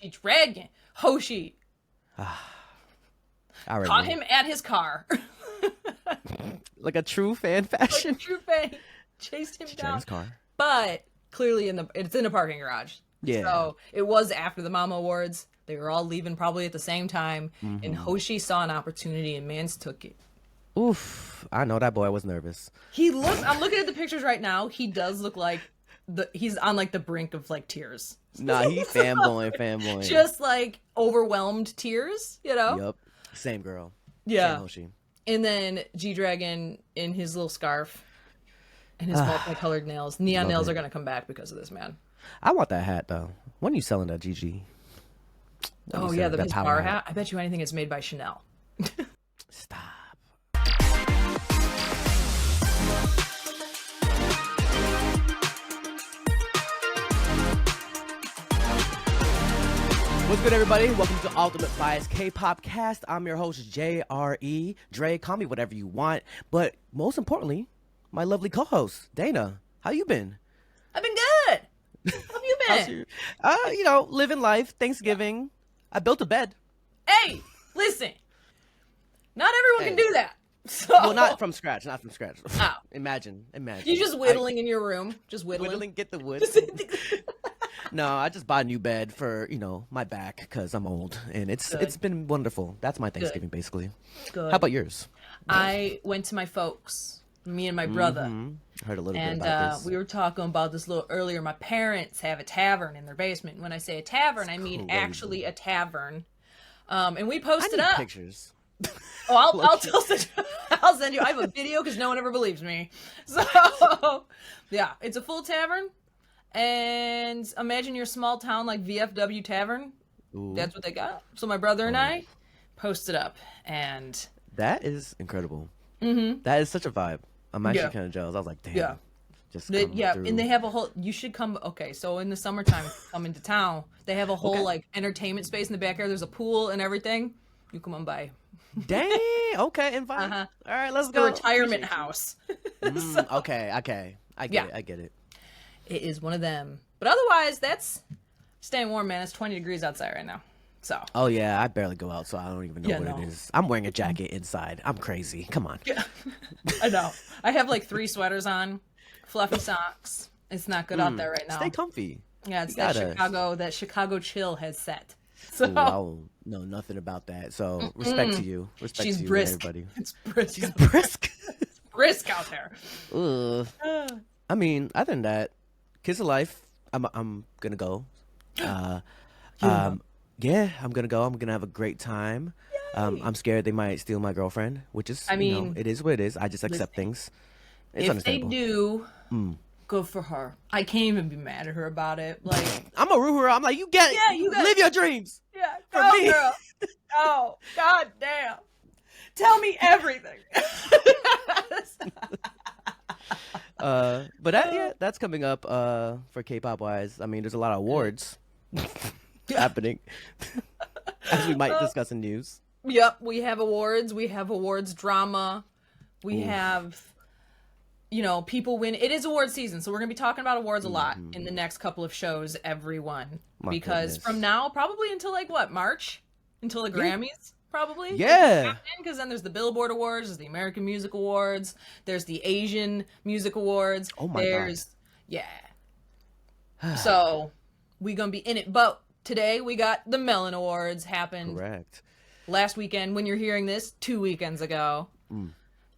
G-Dragon. Hoshi. Caught him at his car. Like a true fan fashion. Like a true fan. Chased him down. His car. But clearly it's in a parking garage. Yeah. So it was after the Mama Awards. They were all leaving probably at the same time. And Hoshi saw an opportunity and mans took it. Oof. I know that boy was nervous. I'm looking at the pictures right now. He does look like he's on like the brink of like tears. Nah, he's fanboy. Just like overwhelmed tears, you know? Yep. Same girl. Yeah. Same Hoshi. And then G-Dragon in his little scarf and his multicolored nails. Neon nails are going to come back because of this, man. I want that hat, though. When are you selling that, GG? Oh, yeah, his bar hat. I bet you anything it's made by Chanel. Stop. What's good, everybody? Welcome to Ultimate Bias K-Pop Cast. I'm your host, JRE. Dre, call me whatever you want. But most importantly, my lovely co-host, Dana. How you been? I've been good. How have you been? Living life. Thanksgiving. I built a bed. Hey, listen. Not everyone can do that. So... Well, not from scratch. Oh. Imagine. You just whittling in your room. Just whittling. Get the wood. No, I just bought a new bed for, my back because I'm old. And it's been wonderful. That's my Thanksgiving, basically. Good. How about yours? I went to my folks, me and my brother. Heard a little bit about this. We were talking about this a little earlier. My parents have a tavern in their basement. When I say a tavern, I mean actually a tavern. And we posted up pictures. Oh, I'll send you. I have a video because no one ever believes me. So, yeah, it's a full tavern. And imagine your small town like VFW Tavern. Ooh. That's what they got. So my brother and I posted up, and that is incredible. That is such a vibe. I'm actually kind of jealous. I was like, damn. Yeah. And they have a whole. You should come. Okay, so in the summertime, come into town. They have a whole like entertainment space in the backyard. There's a pool and everything. You come on by. Dang. Okay, invite. All right, let's go. The retirement house. Okay. I get it. It is one of them. But otherwise, that's staying warm, man. It's 20 degrees outside right now. So. Oh, yeah. I barely go out, so I don't even know what it is. I'm wearing a jacket inside. I'm crazy. Come on. Yeah. I know. I have like 3 sweaters on, fluffy socks. It's not good out there right now. Stay comfy. Yeah, it's that Chicago chill has set. So. Ooh, I don't know nothing about that. So respect to you. Respect She's to you, brisk. everybody. It's brisk. She's brisk. It's brisk out there. I mean, other than that, Kiss of Life, I'm gonna go. Yeah, I'm gonna go. I'm gonna have a great time. I'm scared they might steal my girlfriend, which is, it is what it is. I just accept things. It's understandable. If they do, good for her. I can't even be mad at her about it. Like, I'm a root her. I'm like, you get it. Yeah, you live your dreams. Yeah, for me. Girl. Oh, god damn. Tell me everything. But that's coming up for K-pop wise. I mean, there's a lot of awards happening, as we might discuss in news. Yep, we have awards. We have awards drama. We have, people win. It is award season, so we're gonna be talking about awards a lot in the next couple of shows, everyone. Because from now, probably until March, until the Grammys. Probably. Yeah. Because then there's the Billboard Awards, there's the American Music Awards, there's the Asian Music Awards. Oh my God. Yeah. So we gonna be in it. But today we got the Melon Awards happened. Correct. Last weekend, when you're hearing this, 2 weekends ago.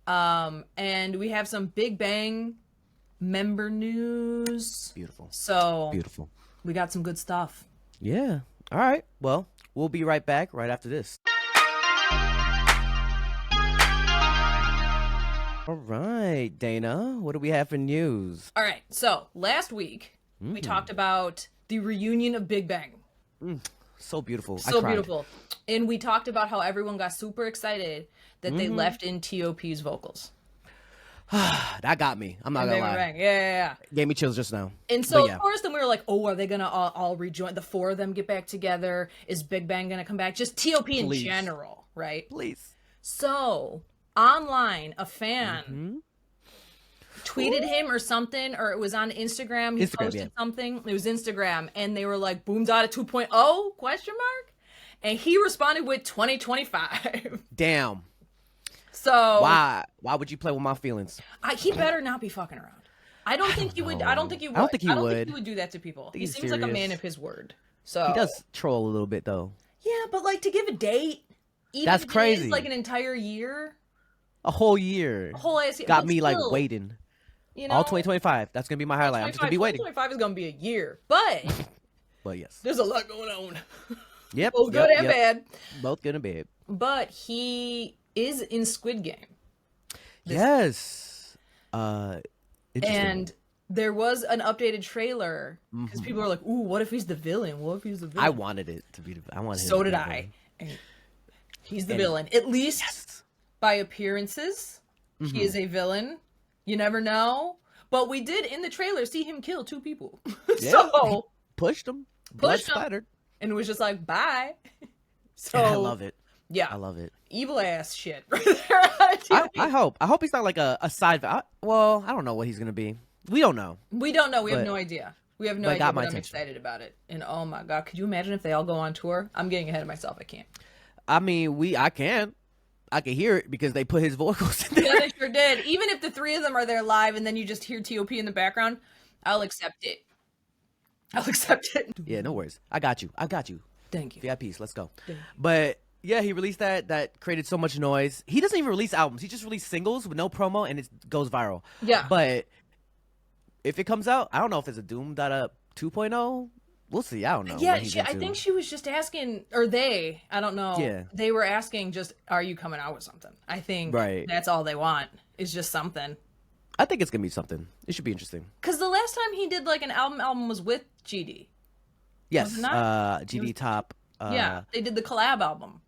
And we have some Big Bang member news. Beautiful. So beautiful. We got some good stuff. Yeah. All right. Well, we'll be right back right after this. All right, Dana, what do we have for news? All right, so last week we talked about the reunion of Big Bang. So beautiful. So beautiful. And we talked about how everyone got super excited that they left in T.O.P's vocals. That got me. I'm not gonna lie. Yeah. Gave me chills just now. And so, of course, then we were like, oh, are they gonna all rejoin? The 4 of them get back together? Is Big Bang gonna come back? Just T.O.P. in general, right? Please. So... online, a fan tweeted him or something, or it was on Instagram. He posted something. It was Instagram, and they were like, "Boom Dada 2.0?" question mark, and he responded with 2025. Damn. So why would you play with my feelings? He better not be fucking around. I don't think he would. I don't think he would do that to people. He seems like a man of his word. So he does troll a little bit though. Yeah, but like to give a date, even that's if crazy. It is like an entire year, a whole year, a whole ass year. Got me like waiting. You know, all 2025. That's gonna be my highlight. I'm just gonna be waiting. 2025 is gonna be a year, but yes, there's a lot going on. Yep, both good and bad. Both good and bad. But he is in Squid Game. Yes. And there was an updated trailer because people are like, "Ooh, what if he's the villain? What if he's the villain?" I wanted it to be. I wanted. So did I. And he's the villain, at least by appearances. He is a villain. You never know. But we did in the trailer see him kill 2 people. So pushed him. Blood splattered. And it was just like, bye. So I love it. Yeah. I love it. Evil ass shit right there. I hope he's not like a side. Well, I don't know what he's going to be. We don't know. We don't know. We have no idea. We have no idea, but I'm excited about it. And oh my God, could you imagine if they all go on tour? I'm getting ahead of myself. I can't. I mean, I can hear it because they put his vocals in there. Yeah, they sure did. Even if the 3 of them are there live and then you just hear T.O.P. in the background, I'll accept it. I'll accept it. Yeah, no worries. I got you. Thank you. VIPs, let's go. But yeah, he released that created so much noise. He doesn't even release albums. He just released singles with no promo and it goes viral. Yeah. But if it comes out, I don't know if it's a Doom Dada 2.0. We'll see. I don't know. Yeah, I think she was just asking, or I don't know. Yeah. They were asking just, are you coming out with something? I think that's all they want is just something. I think it's going to be something. It should be interesting. Because the last time he did like an album was with GD. Yes. GD Top. Yeah, they did the collab album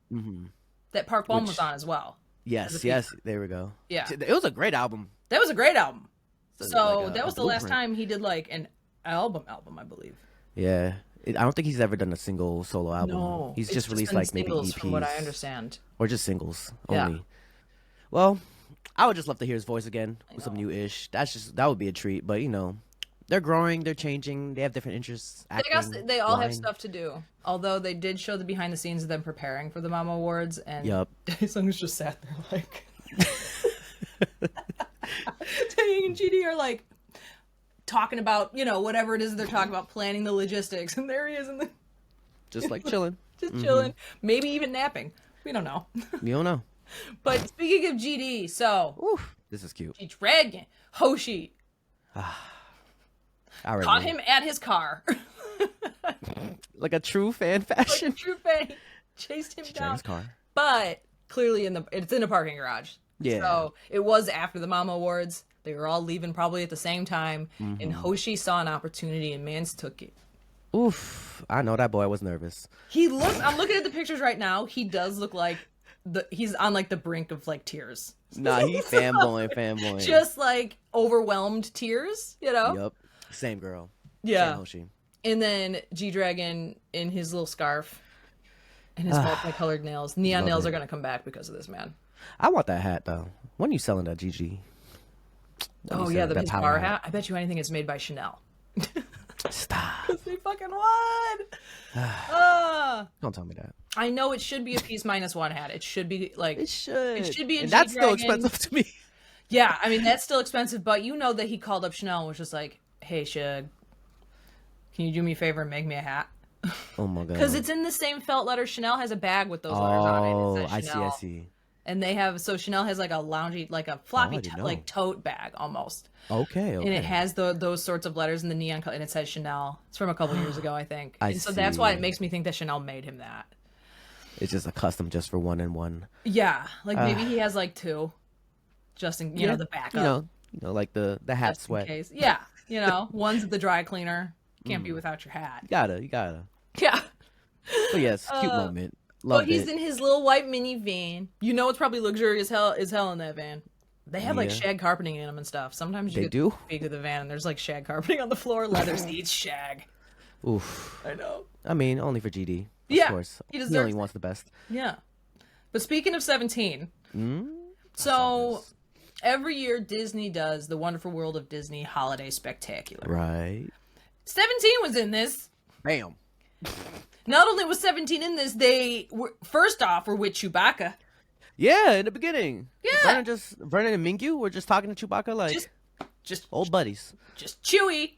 that Park Bom was on as well. Yes, there we go. Yeah. It was a great album. That was a great album. So like that was the last time he did like an album, I believe. Yeah. I don't think he's ever done a single solo album. No. He's just released like maybe EPs. From what I understand. Or just singles only. Well, I would just love to hear his voice again with some new ish. That would be a treat. But you know, they're growing, they're changing, they have different interests. Acting, they all have stuff to do. Although they did show the behind the scenes of them preparing for the Mama Awards, and Daesung was just sat there like Taeyang and GD are like talking about, you know, whatever it is they're talking about, planning the logistics, and there he is just like chilling. Just chilling. Maybe even napping. We don't know. You don't know. But speaking of GD, so this is cute. G-Dragon, Hoshi. Caught him at his car. Like a true fan fashion. Like a true fan. He chased him down. His car. But clearly it's in a parking garage. Yeah. So it was after the Mama Awards. They were all leaving probably at the same time. And Hoshi saw an opportunity and mans took it. Oof. I know that boy was nervous. I'm looking at the pictures right now. He does look like he's on like the brink of like tears. Nah, he's fanboy. Just like overwhelmed tears, you know? Yep. Same girl. Yeah. Same Hoshi. And then G-Dragon in his little scarf and his multicolored nails. Neon nails are going to come back because of this, man. I want that hat, though. When are you selling that, GG? Oh, yeah, his bar hat. I bet you anything it's made by Chanel. Stop. Because they fucking won. Don't tell me that. I know it should be a piece -1 hat. It should be like... It should be a G-Dragon. That's still expensive to me. Yeah, I mean, that's still expensive, but you know that he called up Chanel and was just like, hey, Shug, can you do me a favor and make me a hat? Oh my God. Because it's in the same felt letter. Chanel has a bag with those letters on it. Oh, I see. And they have, so Chanel has like a loungy, like a floppy, like tote bag almost. Okay. And it has those sorts of letters in the neon color, and it says Chanel. It's from a couple years ago, I think. So that's why it makes me think that Chanel made him that. It's just a custom just for one and one. Yeah. Like maybe he has like 2. Just in, you know, the backup. You know, like the hat sweat. Case. Yeah. You know, one's at the dry cleaner. Can't be without your hat. You gotta. Yeah. But yes, cute moment. But he's in his little white minivan. You know, it's probably luxurious as hell in that van. They have like shag carpeting in them and stuff. Sometimes you get big to the van and there's like shag carpeting on the floor. Leather seats, shag. Oof. I know. I mean, only for GD. Of course. He only wants the best. Yeah. But speaking of 17, so Every year, Disney does the Wonderful World of Disney Holiday Spectacular. Right. 17 was in this. Bam. Not only was 17 in this, they were, first off, were with Chewbacca. Yeah, in the beginning. Yeah. Vernon and Mingyu were just talking to Chewbacca like Just old buddies. Just Chewie.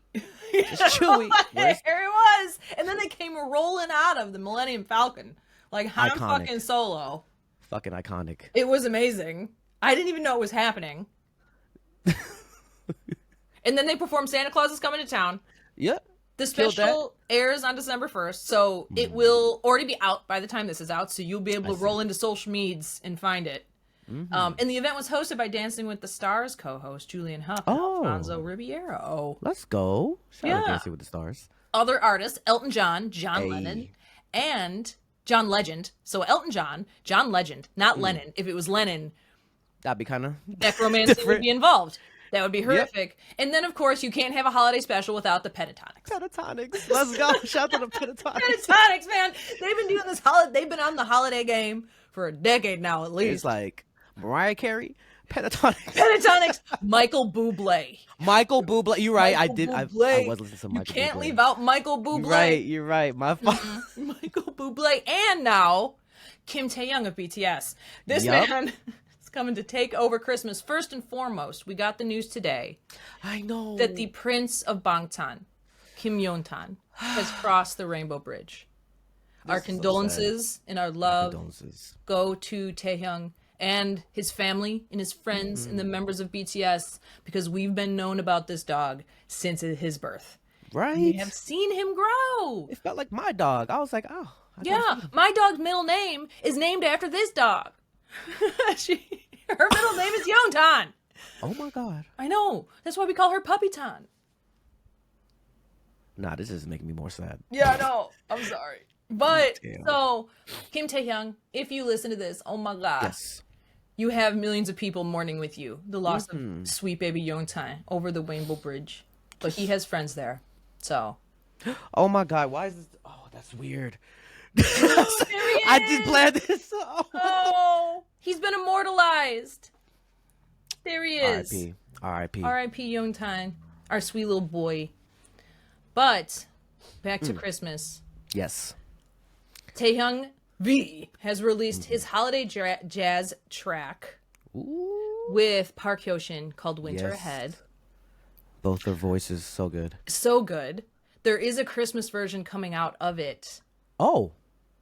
Just Chewie. There it was. And then they came rolling out of the Millennium Falcon. Like Han Iconic. fucking Solo. Fucking iconic. It was amazing. I didn't even know it was happening. And then they performed Santa Claus Is Coming to Town. Yep. The special airs on December 1st, so it will already be out by the time this is out, so you'll be able to roll into social medias and find it. And the event was hosted by Dancing with the Stars co-host Julian Huff and Alfonso Ribeiro. Let's go. Shout out Dancing with the Stars. Other artists, Elton John, John Lennon, and John Legend. So Elton John, John Legend, not Lennon. If it was Lennon, that'd be kind of necromancy would be involved. That would be horrific. Yep. And then, of course, you can't have a holiday special without the Pentatonics. Pentatonics. Let's go. Shout out to the Pentatonics. Pentatonics, man. They've been doing this they've been on the holiday game for a decade now, at least. It's like Mariah Carey, Pentatonics. Pentatonics, Michael Bublé. Michael Bublé. You're right. Michael I was listening to Michael Bublé. You can't leave out Michael Bublé. You're right. My fault. Michael Bublé. And now, Kim Tae-young of BTS. This man... coming to take over Christmas. First and foremost, we got the news today. I know that the Prince of Bangtan, Kim Yontan, has crossed the Rainbow Bridge. Our condolences and our love go to Taehyung and his family and his friends and the members of BTS, because we've been known about this dog since his birth. Right. We have seen him grow. It felt like my dog. I was like, oh. Yeah, my dog's middle name is named after this dog. Her middle name is Yontan. Oh my god. I know. That's why we call her Puppy Tan. Nah, this is making me more sad. Yeah, I know. I'm sorry. But, so, Kim Tae-hyung, if you listen to this, oh my god. Yes. You have millions of people mourning with you the loss of sweet baby Yontan over the Rainbow Bridge. But he has friends there. So. Oh my god, why is this? Oh, that's weird. Oh, I did plan this. Oh, he's been immortalized. There he is. R.I.P. R.I.P. Yontan, our sweet little boy. But back to Christmas. Yes. Taehyung V has released his holiday jazz track with Park Hyo-shin called Winter Ahead. Both their voices so good. So good. There is a Christmas version coming out of it. Oh.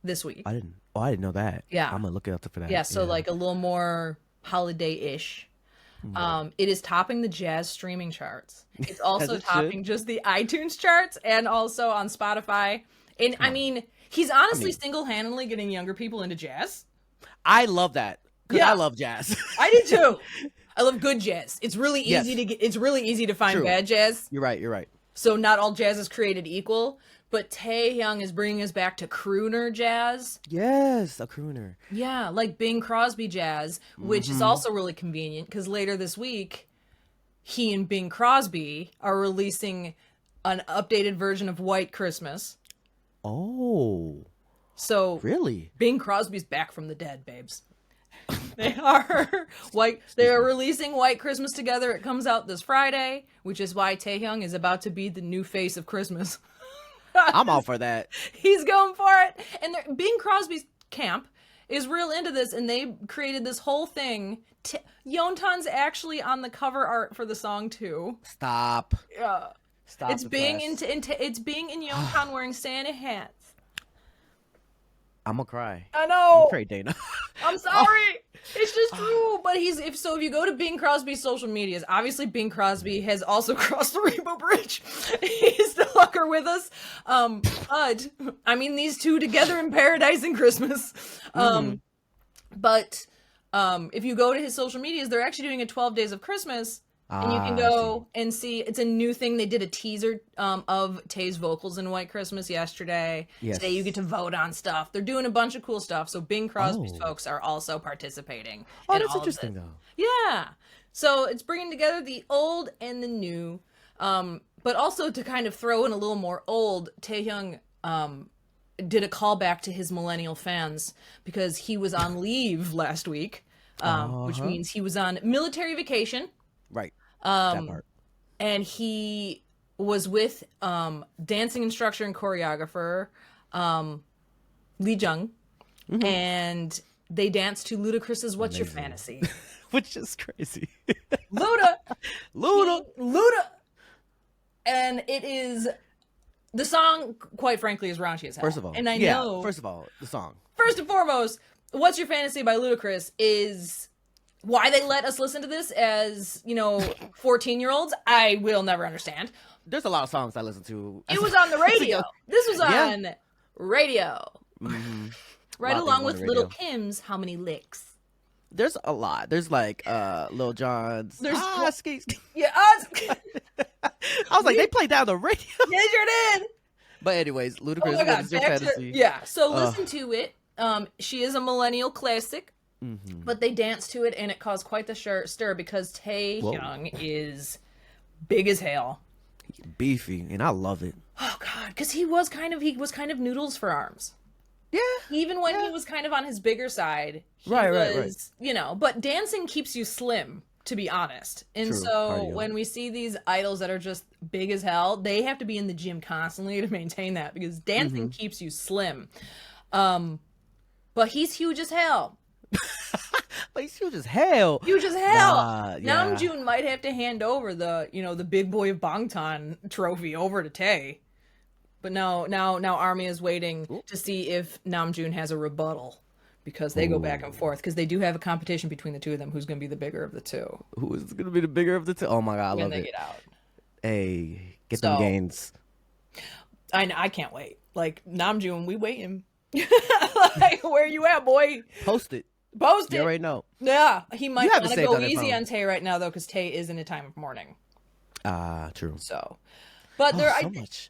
This week. I didn't know that. Yeah. I'm gonna look it up for that. Yeah, so like a little more holiday-ish. It is topping the jazz streaming charts. It's also topping just the iTunes charts and also on Spotify. And I mean, he's honestly single-handedly getting younger people into jazz. I love that. Because I love jazz. I do too. I love good jazz. It's really easy to get. It's really easy to find bad jazz. You're right. So not all jazz is created equal. But Taehyung is bringing us back to crooner jazz. Yes, a crooner. Yeah, like Bing Crosby jazz, which is also really convenient because later this week, he and Bing Crosby are releasing an updated version of White Christmas. Oh. So really? Bing Crosby's back from the dead, babes. They are releasing White Christmas together. It comes out this Friday, which is why Taehyung is about to be the new face of Christmas. I'm all for that. He's going for it. And Bing Crosby's camp is real into this, and they created this whole thing. Yontan's actually on the cover art for the song too. Stop. Yeah. Stop. It's Bing it's Bing and Yontan wearing Santa hats. I'm gonna cry. I know. I'm afraid, Dana. I'm sorry. It's just true. But if you go to Bing Crosby's social medias, obviously Bing Crosby has also crossed the Rainbow Bridge. He's no longer with us. But I mean, these two together in paradise and Christmas. But if you go to his social medias, they're actually doing a 12 Days of Christmas. And you can go and see, it's a new thing. They did a teaser of Tay's vocals in White Christmas yesterday. Yes. Today you get to vote on stuff. They're doing a bunch of cool stuff. So Bing Crosby's folks are also participating. Oh, that's interesting though. Yeah. So it's bringing together the old and the new. But also to kind of throw in a little more old, Taehyung did a callback to his millennial fans because he was on leave last week. which means he was on military vacation. Right. That part. And he was with dancing instructor and choreographer Lee Jung, and they danced to Ludacris's "What's Your Fantasy," which is crazy. Luda, and it is the song. Quite frankly, is raunchy as hell. First of all, and I know. First of all, the song. First and foremost, "What's Your Fantasy" by Ludacris is why they let us listen to this as 14-year-olds. I will never understand. There's a lot of songs I listen to. It was on the radio. This was on radio. Mm-hmm. Right along with Little Kim's "How Many Licks." There's a lot. There's like Lil Jon's. There's Skis. Yeah, I was like, they played down the radio. Yeah, sure did. But anyways, Ludacris, what is your fantasy? So listen to it. She is a millennial classic, but they danced to it, and it caused quite the stir because Taehyung is big as hell, beefy, and I love it. Oh God, because he was kind of noodles for arms. Yeah. Even when he was kind of on his bigger side, he right. But dancing keeps you slim, to be honest. And True. so Cardio. when we see these idols that are just big as hell, they have to be in the gym constantly to maintain that because dancing keeps you slim. But he's huge as hell. But he's huge as hell. Huge as hell. Yeah. Namjoon might have to hand over the big boy of Bangtan trophy over to Tae. But now Army is waiting to see if Namjoon has a rebuttal because they go back and forth because they do have a competition between the two of them. Who's going to be the bigger of the two? Who is going to be the bigger of the two? Oh my God, I love it. When they get out. Hey, get them gains. I can't wait. Like, Namjoon, we waiting. Like, where you at, boy? Post it. You already know. Yeah, he might want to go easy phone. on Tae right now, though, because Tae is in a time of mourning. True. So, but so much.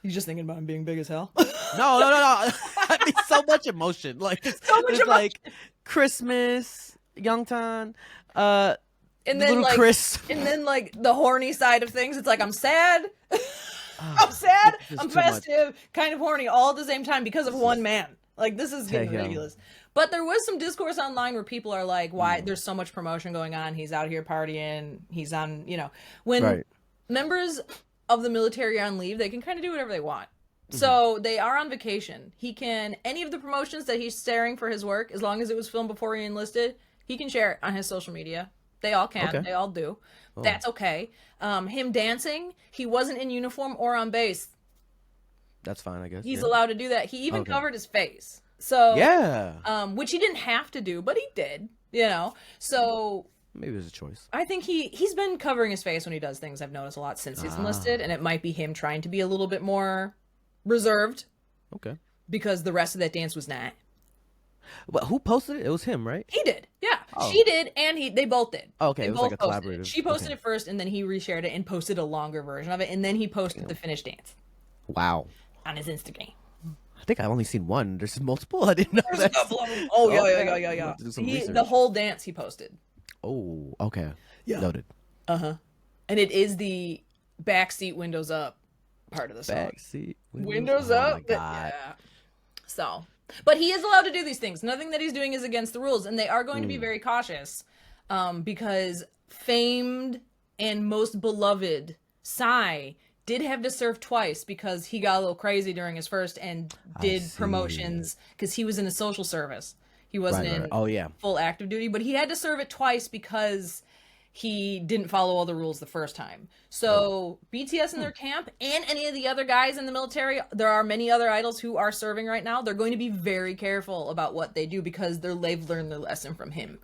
You're just thinking about him being big as hell? No. I mean, so much emotion. Like, so much emotion. Like Christmas, Youngtan, and then little like Chris. And then like the horny side of things, it's like I'm sad. I'm sad, I'm festive, kind of horny all at the same time because of one man. Like, this is getting ridiculous. But there was some discourse online where people are like, why there's so much promotion going on. He's out here partying. He's on, when members of the military are on leave, they can kind of do whatever they want. So they are on vacation. He can, any of the promotions that he's sharing for his work, as long as it was filmed before he enlisted, he can share it on his social media. They all can. Okay. They all do. Oh. That's okay. Him dancing, he wasn't in uniform or on base. That's fine, I guess. He's allowed to do that. He even covered his face. So which he didn't have to do, but he did. So maybe it was a choice. I think he's been covering his face when he does things. I've noticed a lot since he's enlisted, and it might be him trying to be a little bit more reserved. Okay. Because the rest of that dance was not. But who posted it? It was him, right? He did. Yeah. Oh. She did, and they both did. Oh, okay, it was like a collaborative. She posted it first, and then he reshared it and posted a longer version of it, and then he posted the finished dance. Wow. On his Instagram. I think I've only seen one. There's multiple. I didn't know. There's a couple of them. Oh, yeah. The whole dance he posted. Oh, okay. Yeah. Noted. And it is the backseat windows up part of the song. Backseat windows up. Oh my God. Yeah. So, but he is allowed to do these things. Nothing that he's doing is against the rules, and they are going to be very cautious, because famed and most beloved Psy did have to serve twice because he got a little crazy during his first and did promotions because he was in a social service. He wasn't in full active duty, but he had to serve it twice because he didn't follow all the rules the first time. So BTS in their camp and any of the other guys in the military, there are many other idols who are serving right now. They're going to be very careful about what they do because they've learned their lesson from him.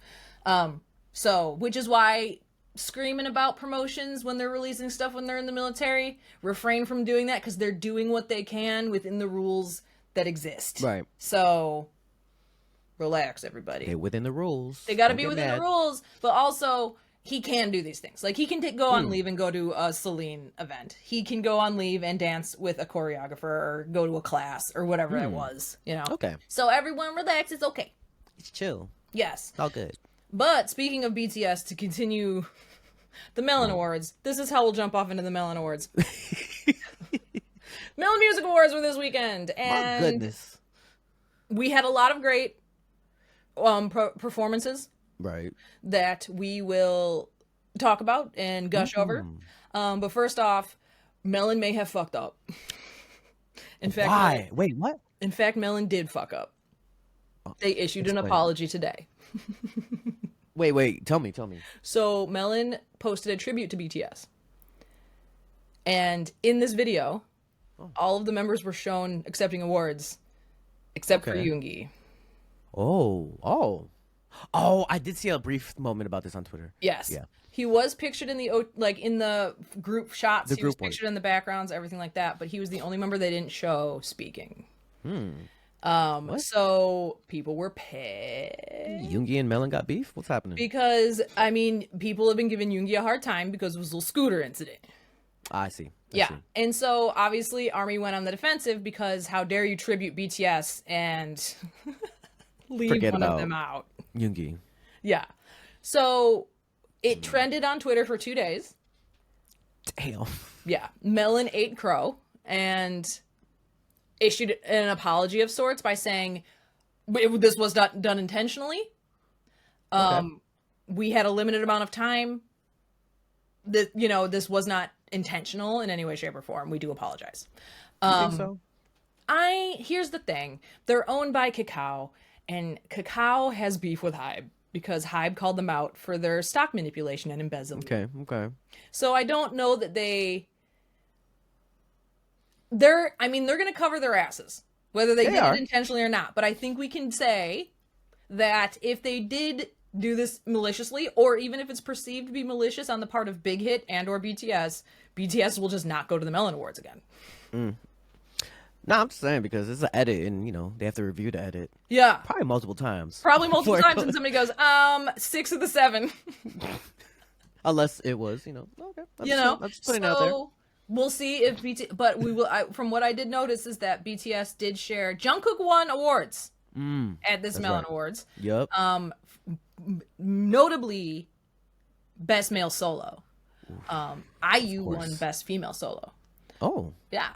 Which is why screaming about promotions when they're releasing stuff when they're in the military, refrain from doing that because they're doing what they can within the rules that exist. Right. So relax, everybody. They're within the rules. They got to be within the rules, but also he can do these things. Like, he can go on leave and go to a Celine event. He can go on leave and dance with a choreographer or go to a class or whatever it was, Okay. So everyone relax. It's okay. It's chill. Yes. It's all good. But speaking of BTS, to continue the Melon Awards, this is how we'll jump off into the Melon Awards. Melon Music Awards were this weekend, and my goodness, we had a lot of great performances. Right. that we will talk about and gush over. Mm. But first off, Melon may have fucked up. In fact, Why? Wait, what? Melon did fuck up. Oh, They issued an explain. apology today. Wait. Tell me. So Melon posted a tribute to BTS. And in this video, all of the members were shown accepting awards, except for Okay. Yoongi. Oh. I did see a brief moment about this on Twitter. Yes. Yeah. He was pictured in the group shots. The He was group one. pictured in the backgrounds, everything like that. But he was the only member they didn't show speaking. What? So people were pissed Yoongi and Melon got beef? What's happening? because I mean, people have been giving Yoongi a hard time because of his little scooter incident. I see. Yeah, and so obviously Army went on the defensive because how dare you tribute BTS and leave Forget one of about them out. Yoongi. Yeah, so it trended on Twitter for 2 days. Damn. Yeah, Melon ate crow and issued an apology of sorts by saying this was not done intentionally. Okay. We had a limited amount of time. That this was not intentional in any way, shape, or form. We do apologize. You think so? Here's the thing. They're owned by Kakao, and Kakao has beef with Hybe because Hybe called them out for their stock manipulation and embezzlement. Okay. So I don't know that they're going to cover their asses, whether they did are. it intentionally or not. But I think we can say that if they did do this maliciously, or even if it's perceived to be malicious on the part of Big Hit and or BTS will just not go to the Melon Awards again. No, I'm just saying because it's an edit and, they have to review the edit. Yeah. Probably multiple times. Probably multiple times, and somebody goes, 6 of the 7. Unless it was, okay. I'm just putting it out there. We'll see if but we will. From what I did notice is that BTS did share. Jungkook won awards at this Melon Awards. Yep. Notably, best male solo. IU won best female solo. Oh. Yeah.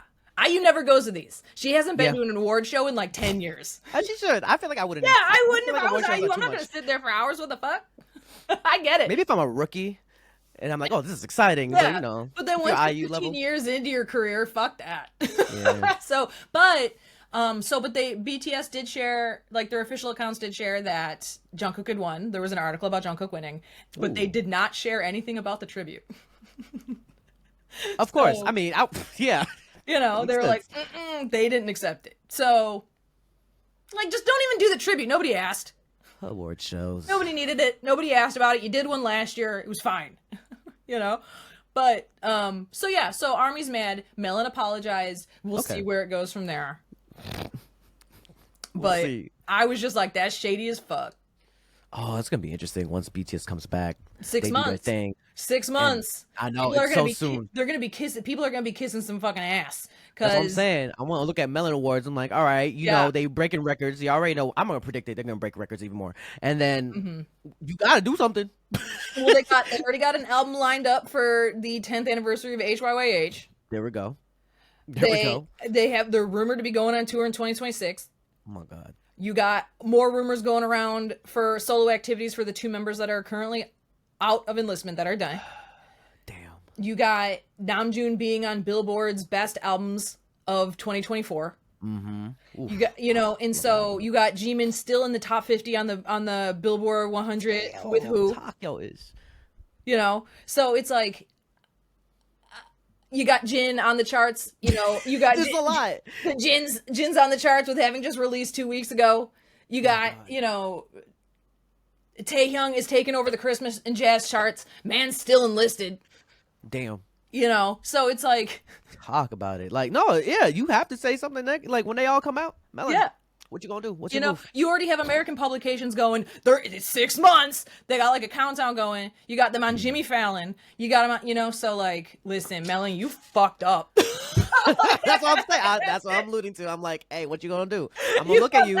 IU never goes to these. She hasn't been to an award show in like 10 years. She should. I feel like I wouldn't. Yeah, I wouldn't if I was award shows IU. are I'm too not going much. to sit there for hours. What the fuck? I get it. Maybe if I'm a rookie and I'm like, oh, this is exciting. Yeah. But, But then if you're once IU you're 15 level. years into your career, fuck that. Yeah. But BTS did share, like their official accounts did share that Jungkook had won. There was an article about Jungkook winning, but they did not share anything about the tribute. Of course. So- I mean, yeah. They were like, they didn't accept it. So, like, just don't even do the tribute. Nobody asked. Award shows. Nobody needed it. Nobody asked about it. You did one last year. It was fine. But, so Army's mad. Melon apologized. We'll see where it goes from there. But see. I was just like, that's shady as fuck. Oh, it's gonna be interesting once BTS comes back. 6 they do their months. thing. 6 months. I know, People are it's gonna so be soon. They're gonna be kissing. People are gonna be kissing some fucking ass. That's what I'm saying. I want to look at Melon Awards. I'm like, all right, they breaking records. You already know. I'm gonna predict it. They're gonna break records even more. And then you gotta do something. Well, they already got an album lined up for the 10th anniversary of HYYH. There we go. They're rumored to be going on tour in 2026. Oh my god. You got more rumors going around for solo activities for the 2 members that are currently out of enlistment that are done. Damn. You got Namjoon being on Billboard's best albums of 2024. Oof. You got, and so you got Jimin still in the top 50 on the Billboard 100 with who? Tokyo is. So it's like you got Jin on the charts. You got There's a lot. Jin's on the charts with having just released 2 weeks ago. You got Taehyung is taking over the Christmas and jazz charts. Man's still enlisted. Damn. So it's like Talk about it. Like, no, yeah, you have to say something like when they all come out. Melon, yeah. what you gonna do? What's your move? You already have American publications going. It's 6 months. They got like a countdown going. You got them on Jimmy Fallon. You got them on, so like, listen, Melon, you fucked up. That's what I'm saying. That's what I'm alluding to. I'm like, hey, what you gonna do? I'm gonna look at you.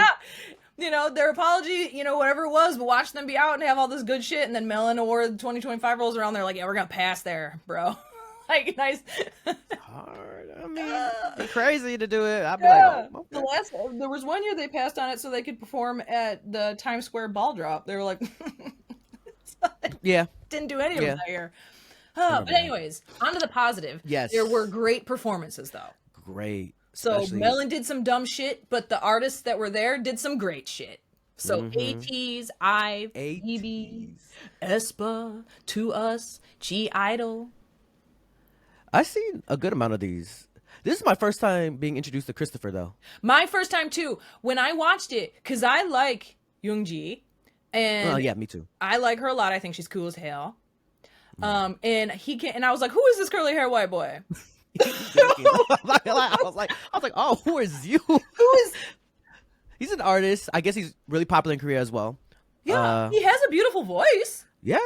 Their apology, whatever it was, but watch them be out and have all this good shit, and then Melon Award 2025 rolls around. They're like, yeah, we're gonna pass there, bro. Like, nice. Hard. I mean, it's crazy to do it. I'd be like, oh, okay. There was one year they passed on it so they could perform at the Times Square ball drop. They were like, Yeah. Didn't do any of Yeah. them that year. remember But that. anyways, on to the positive. Yes. There were great performances though. Great. So Especially Melon did some dumb shit, but the artists that were there did some great shit. So ATs, Ive, BB, Espa, To Us, G Idol. I've seen a good amount of these. This is my first time being introduced to Christopher, though. My first time too. When I watched it, because I like Yoongi, and Yeah, me too. I like her a lot. I think she's cool as hell. And I was like, who is this curly hair white boy? I'm not gonna lie. I was like, oh, who is you? Who is? He's an artist. I guess he's really popular in Korea as well. Yeah, he has a beautiful voice. Yeah.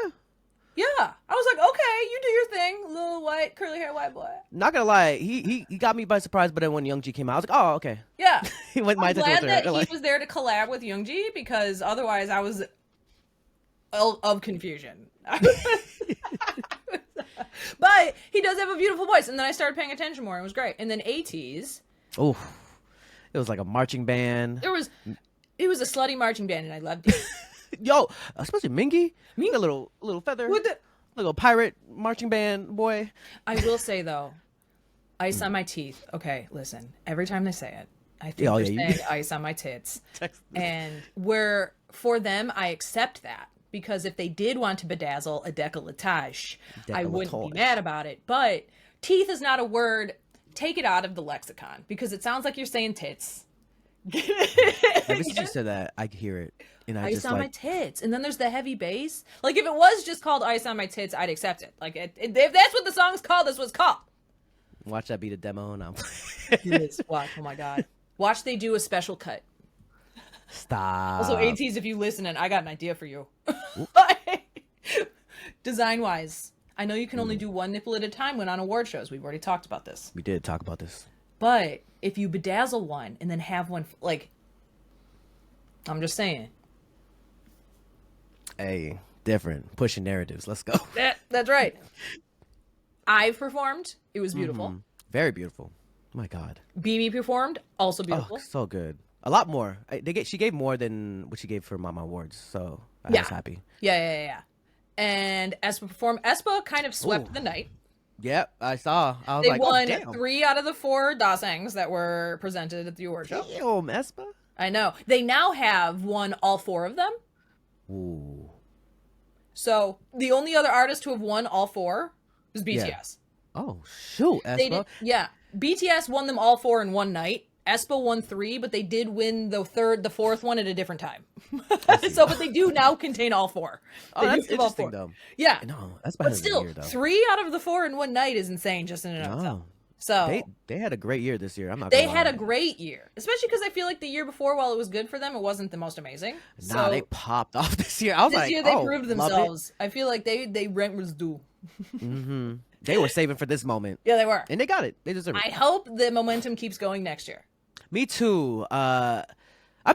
Yeah, I was like, okay, you do your thing, little white curly hair white boy. Not gonna lie, he got me by surprise. But then when Youngji came out, I was like, oh, okay. Yeah, He went my I'm attention glad with that her. he was there to collab with Youngji because otherwise I was of confusion. But he does have a beautiful voice, and then I started paying attention more. And it was great. And then ATs. Oh, it was like a marching band. It was a slutty marching band, and I loved it. Yo, especially Mingy. Mingy, a little feather. With the little pirate marching band boy. I will say though, ice on my teeth. Okay, listen. Every time they say it, I think they're saying ice on my tits. And where for them, I accept that because if they did want to bedazzle a décolletage, I wouldn't be mad about it. But teeth is not a word. Take it out of the lexicon because it sounds like you're saying tits. Ever since you said that, I hear it. And I ice just on like my tits, and then there's the heavy bass. Like if it was just called "Ice on My Tits," I'd accept it. Like if that's what the song's called, that's what it's called. watch that be the demo now. It is. Watch. Oh my god. Watch they do a special cut. Stop. Also, ATs, if you listening, I got an idea for you. Design wise, I know you can only do one nipple at a time when on award shows. We've already talked about this. We did talk about this. But if you bedazzle one and then have one like, I'm just saying. Hey, different. Pushing narratives. Let's go. That's right. I've performed. It was beautiful. Very beautiful. My God. BB performed. Also beautiful. Oh, so good. A lot more. She gave more than what she gave for Mama Awards, so I was happy. Yeah. And Espa performed. Espa kind of swept the night. Yep, I saw. I was they like, won oh, damn. 3 out of the 4 dasangs that were presented at the award show. Damn, Espa. I know. They now have won all 4 of them. Ooh. So the only other artist to have won all 4 was BTS. Yeah. Oh shoot, Espa. BTS won them all 4 in one night. Espa won 3, but they did win the 4th one at a different time. But they do now contain all 4. Oh, that's interesting though. Yeah. No, that's but still, 3 out of the 4 in one night is insane just in and of itself. So they had a great year this year. I'm not. They had a great year, especially because I feel like the year before, while it was good for them, it wasn't the most amazing. Nah, they popped off this year. I was like, this year they proved themselves. I feel like they rent was due. Mm-hmm. They were saving for this moment. Yeah, they were, and they got it. They deserve it. I hope the momentum keeps going next year. Me too. I'm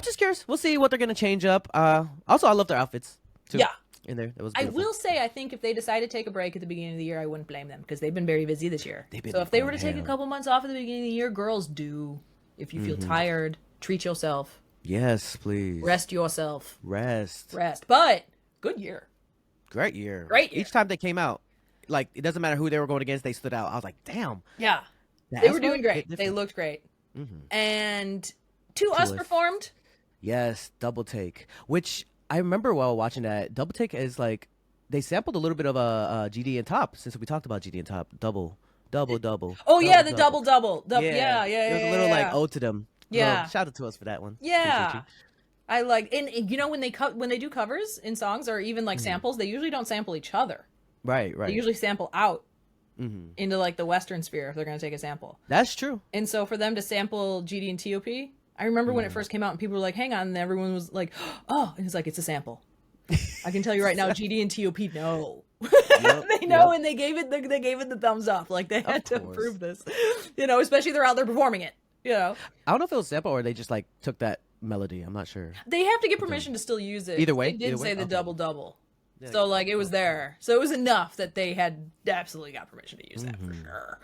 just curious. We'll see what they're gonna change up. Also, I love their outfits too. Yeah. In there, that was I beautiful. will say, I think if they decide to take a break at the beginning of the year, I wouldn't blame them because they've been very busy this year. So if they were to take a couple months off at the beginning of the year, girls do. If you feel tired, treat yourself. Yes, please. Rest yourself. Rest. But good year. Great year. Great year. Each time they came out, like it doesn't matter who they were going against, they stood out. I was like, damn. Yeah. They were doing great. They looked great. And To Us performed. Yes, Double Take, which I remember while watching that. Double Take is like they sampled a little bit of a GD and Top since we talked about GD and Top. Double. Oh yeah, the double. Yeah. It was a little like ode to them. Yeah. Well, shout out to us for that one. Yeah. I like, and you know when they do covers in songs or even like samples, they usually don't sample each other. Right. They usually sample out into like the Western sphere if they're going to take a sample. That's true. And so for them to sample GD and T.O.P., I remember when it first came out and people were like, hang on, and everyone was like, oh, and it's like, it's a sample. I can tell you right now, GD and T.O.P. know. They know, and they gave it the thumbs up. Like they had to prove this, especially they're out there performing it. I don't know if it was sample or they just like took that melody. I'm not sure. They have to get permission to still use it. Either way, they did say the double. Yeah, so like it was there. So it was enough that they had absolutely got permission to use that for sure.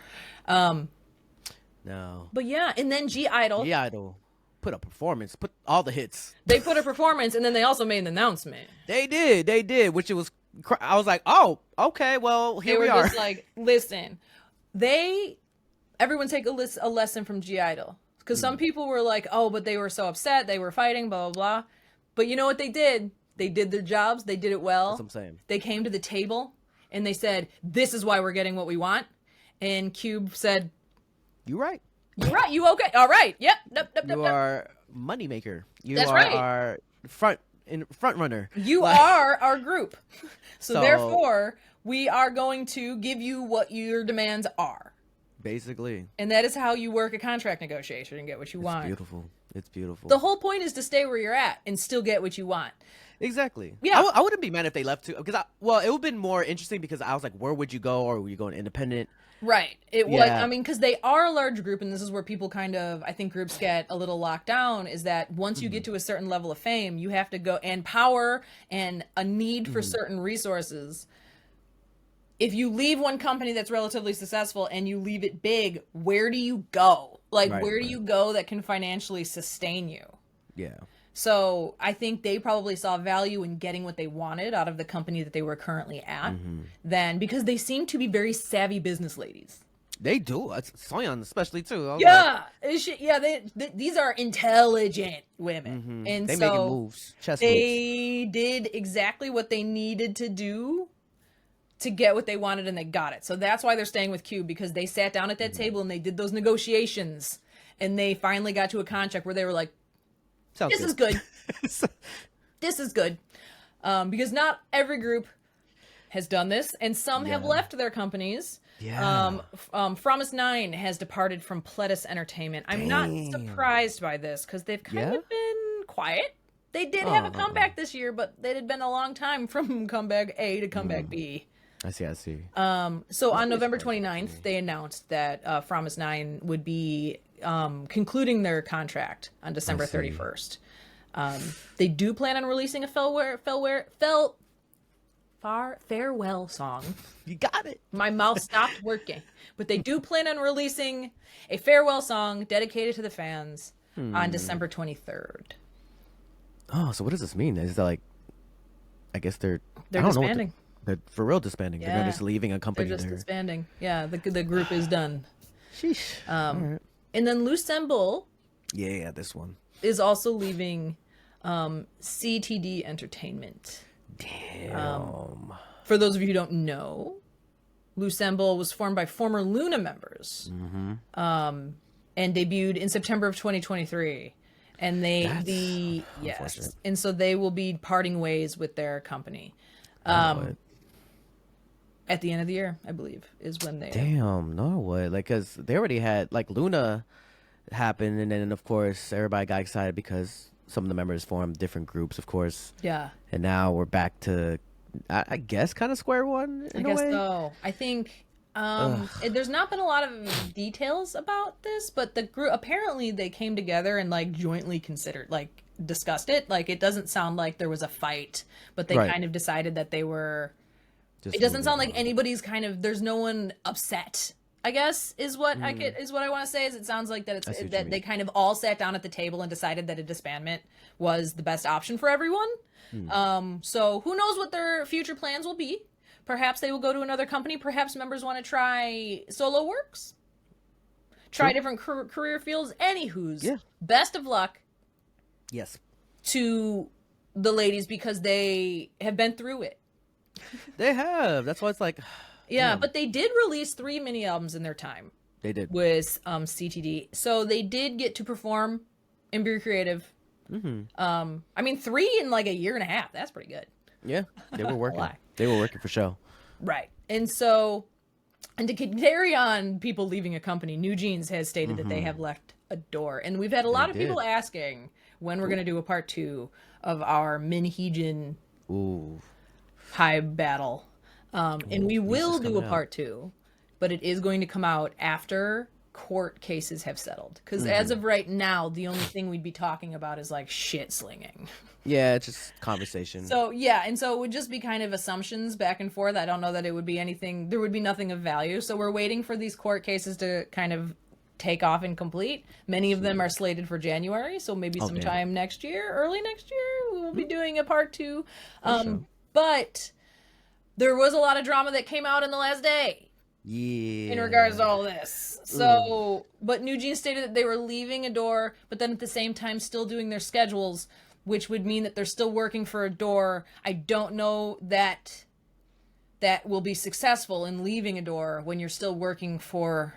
No. But yeah, and then G Idol put a performance, put all the hits. They put a performance, and then they also made an announcement. They did, which it was I was like, oh, okay, well, They here were we are. just like, listen, everyone take a lesson from G Idol. Because some people were like, oh, but they were so upset, they were fighting, blah, blah, blah. But you know what they did? They did their jobs, they did it That's what well. I'm saying. They came to the table and they said, this is why we're getting what we want. And Cube said, You right. you're right, you okay? All right, yep, You are moneymaker. You That's are right. our front runner. You Like, are our group. So So- therefore, we are going to give you what your demands are. basically. And that is how you work a contract negotiation and get what you It's want. beautiful. It's beautiful. The whole point is to stay where you're at and still get what you want. Exactly. Yeah. I wouldn't be mad if they left too, because it would have been more interesting because I was like, where would you go, or were you going independent? Right. It was, Yeah. I mean, because they are a large group, and this is where people kind of, I think groups get a little locked down, is that once you get to a certain level of fame, you have to go, and power and a need for certain resources. If you leave one company that's relatively successful and you leave it big, where do you go? Like, Right, where do right. you go that can financially sustain you? Yeah. So I think they probably saw value in getting what they wanted out of the company that they were currently at, then because they seem to be very savvy business ladies. They do. Soyeon especially too. I was like, Yeah, these are intelligent women, and they so making moves, chess moves. they did exactly what they needed to do to get what they wanted, and they got it. So that's why they're staying with Cube, because they sat down at that table and they did those negotiations, and they finally got to a contract where they were like, Sounds this is good. This is good. Because not every group has done this, and some have Yeah. left their companies. Yeah. Promise 9 has departed from Pledis Entertainment. I'm not Damn. surprised by this, because they've kind Yeah? of been quiet. They did have a Oh. comeback this year, but it had been a long time from comeback A to comeback B. I see. So on November 29th, they announced that Promise 9 would be concluding their contract on December 31st. They do plan on releasing a farewell song. You got it. My mouth stopped working. But they do plan on releasing a farewell song dedicated to the fans on December 23rd. Oh, so what does this mean? Is that like, I guess they're They're I don't know what disbanding. they're for real disbanding. Yeah. They're just leaving a They're company just there. disbanding. Yeah, the group is done. Sheesh. All right. And then Lucemble Yeah, this one. is also leaving CTD Entertainment. Damn. For those of you who don't know, Lucemble was formed by former Luna members and debuted in September of 2023. And That's yes, unfortunate. and so they will be parting ways with their company What? at the end of the year, I believe, is when they. Damn, no what? Like, cause they already had like Luna happen, and then of course everybody got excited because some of the members formed different groups, of course, Yeah, and now we're back to, I guess, kind of square one I in a guess way. so. I think there's not been a lot of details about this, but the group apparently they came together and like jointly considered, like discussed it. Like it doesn't sound like there was a fight, but they Right. kind of decided that they were. Just It doesn't moving sound like on. anybody's kind of. There's no one upset. I guess is what I want to say. Is it sounds like that I see it's what you that mean. they kind of all sat down at the table and decided that a disbandment was the best option for everyone. So who knows what their future plans will be? Perhaps they will go to another company. Perhaps members want to try solo works, try True. different career fields. Anywho's, Yeah. best of luck Yes, to the ladies because they have been through it. they have. That's why it's like Yeah, Damn. but they did release 3 mini albums in their time they did. with CTD, so they did get to perform and be creative. I mean, 3 in like a year and a half. That's pretty good. Yeah, they were working. lie. They were working for show. Right. And so, and to carry on people leaving a company, New Jeans has stated that they have left a door. And we've had a lot of people did. asking when we're going to do a part 2 of our Minheejin Ooh, High battle. And we will do a coming out. part 2, but it is going to come out after court cases have settled. Because as of right now, the only thing we'd be talking about is like shit slinging. yeah, it's just conversation. So yeah, and so it would just be kind of assumptions back and forth. I don't know that it would be anything. There would be nothing of value. So we're waiting for these court cases to kind of take off and complete. Many of them are slated for January, so maybe damn. sometime next year, early next year, we will be doing a part 2. sure. But there was a lot of drama that came out in the last day. Yeah. In regards to all this. So, but New Jeans stated that they were leaving Adore, but then at the same time still doing their schedules, which would mean that they're still working for Adore. I don't know that that will be successful in leaving Adore when you're still working for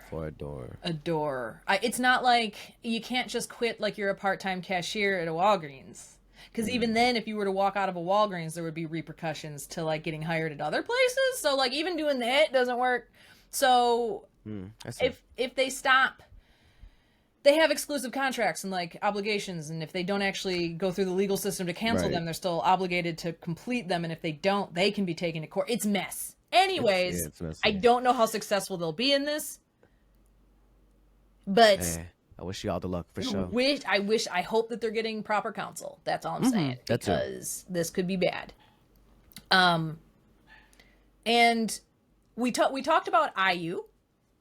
Adore. It's not like you can't just quit like you're a part-time cashier at a Walgreens. Because even then, if you were to walk out of a Walgreens, there would be repercussions to like getting hired at other places. So like even doing that doesn't work. So if they stop, they have exclusive contracts and like obligations, and if they don't actually go through the legal system to cancel them, they're still obligated to complete them, and if they don't, they can be taken to court. It's mess. Anyways, it's messy. I don't know how successful they'll be in this, but I wish you all the luck for sure. I hope that they're getting proper counsel. That's all I'm saying, because this could be bad. And we talked about IU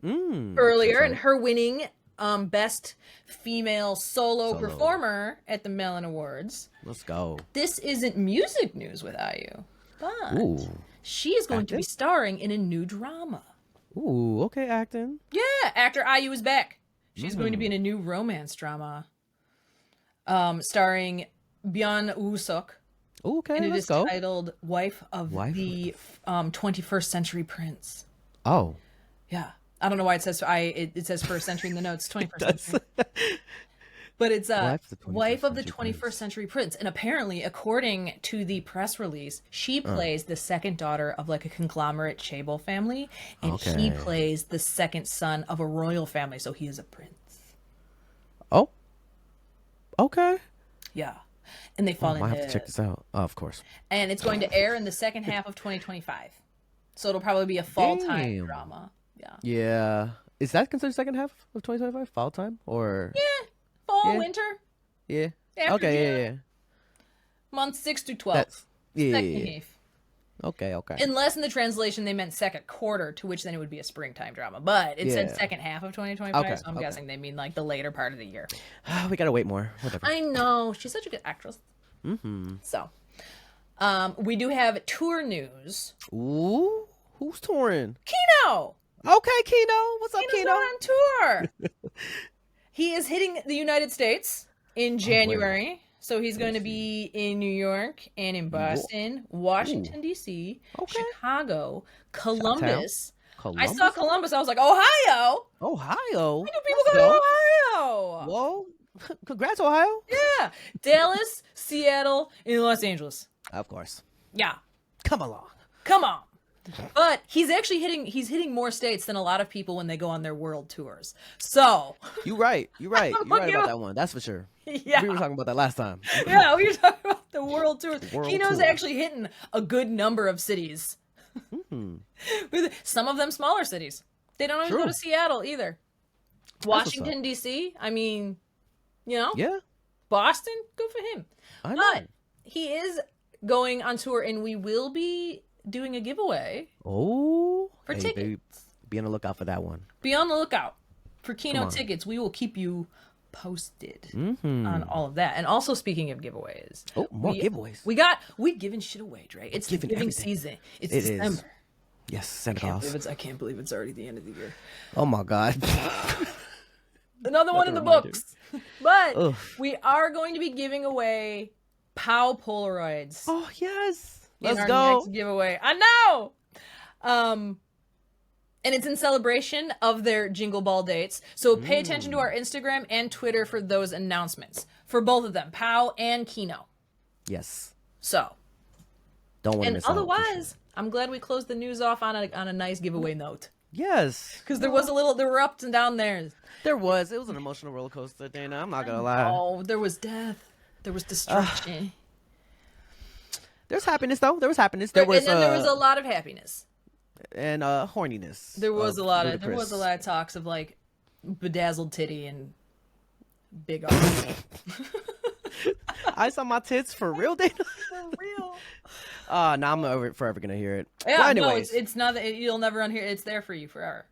earlier and her winning best female solo performer at the Melon Awards. Let's go. This isn't music news with IU, but she is going to be starring in a new drama. Ooh, okay, acting. Yeah, actor IU is back. She's going to be in a new romance drama starring Byun Woo-suk. Okay, and it let's is go. Titled Wife of the 21st Century Prince. Oh. Yeah. I don't know why it says it says first century in the notes, 21st century. But it's Wife of the 21st Century Prince. And apparently, according to the press release, she plays the second daughter of like a conglomerate chaebol family, and he plays the second son of a royal family, so he is a prince. Oh. Okay. Yeah. And they fall into... I have to check this out. Oh, of course. And it's going to air in the second half of 2025. So it'll probably be a fall-time drama. Yeah. Yeah. Is that considered second half of 2025? Fall time? Or... Yeah. Fall, winter. Yeah. After okay, June. Month 6 to 12. Second half. Okay. Unless in the translation they meant second quarter, to which then it would be a springtime drama. But it said second half of 2025, so I'm guessing they mean like the later part of the year. We gotta wait more. Whatever. I know. She's such a good actress. So, we do have tour news. Ooh, who's touring? Kino! Okay, Kino. What's up, Kino's Kino? on tour. He is hitting the United States in January. So he's going to be in New York and in Boston, Washington, D.C., Chicago, Columbus. I saw Columbus. I was like, Ohio. Ohio. Why do people go to Ohio? Whoa. Congrats, Ohio. Yeah. Dallas, Seattle, and Los Angeles. Of course. Yeah. Come along. Come on. But he's actually hitting more states than a lot of people when they go on their world tours. So You're right. You're right about that one. That's for sure. Yeah. We were talking about that last time. Yeah, we were talking about the world tours. Kino's actually hitting a good number of cities. Some of them smaller cities. They don't even go to Seattle either. Washington, D.C., I mean, you know? Yeah. Boston, good for him. I know. But he is going on tour, and we will be doing a giveaway for tickets. Baby, be on the lookout for that one. Be on the lookout for Kino tickets. We will keep you posted on all of that. And also, speaking of giveaways, more giveaways. We giving shit away, Dre. It's the giving season. It's December. Is. Yes, Santa Claus. I can't believe it's already the end of the year. Oh my God. Another one in the books. But we are going to be giving away POW Polaroids. Oh yes. Let's go. Next giveaway. I know. And it's in celebration of their Jingle Ball dates. So pay attention to our Instagram and Twitter for those announcements for both of them, POW and Kino. Yes. So. Don't want to miss out. And otherwise, I'm glad we closed the news off on a nice giveaway note. Yes. Because there were ups and downs there. There was. It was an emotional roller coaster, Dana. I'm not gonna lie. Oh, there was death. There was destruction. There's happiness though. There was happiness. There was a lot of happiness. And horniness. There was a lot of talks of like bedazzled titty and big arms. I saw my tits for real, Dana. For real. Now I'm forever gonna hear it. Yeah, well, anyways. no, it's not that you'll never unhear it. It's there for you forever.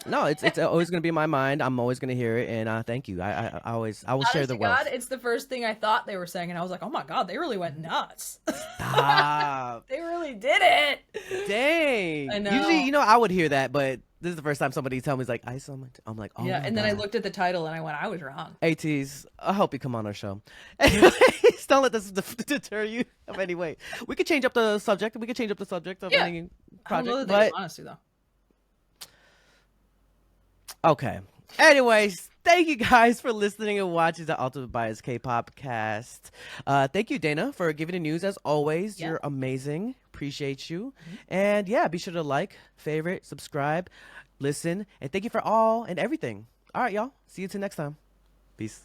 No, it's always gonna be in my mind. I'm always gonna hear it, and thank you. I will share Honest the to God, wealth. it's the first thing I thought they were saying, and I was like, oh my God, they really went nuts. Stop. They really did it. I Dang. know. Usually, I would hear that, but this is the first time somebody tell me it's like ice on my. I'm like, oh Yeah, my and then I God. looked at the title and I went, I was wrong. ATs, I hope you come on our show. Anyways, don't let this deter you of any way. We could change up the subject. We could change up the subject of Yeah. any I don't know project, that they but want us to, though. okay. Anyways, thank you guys for listening and watching the Ultimate Bias K-pop cast. Thank you, Dana, for giving the news as always. Yeah. You're amazing. Appreciate you. And yeah, be sure to like, favorite, subscribe, listen, and thank you for all and everything. All right, y'all. See you till next time. Peace.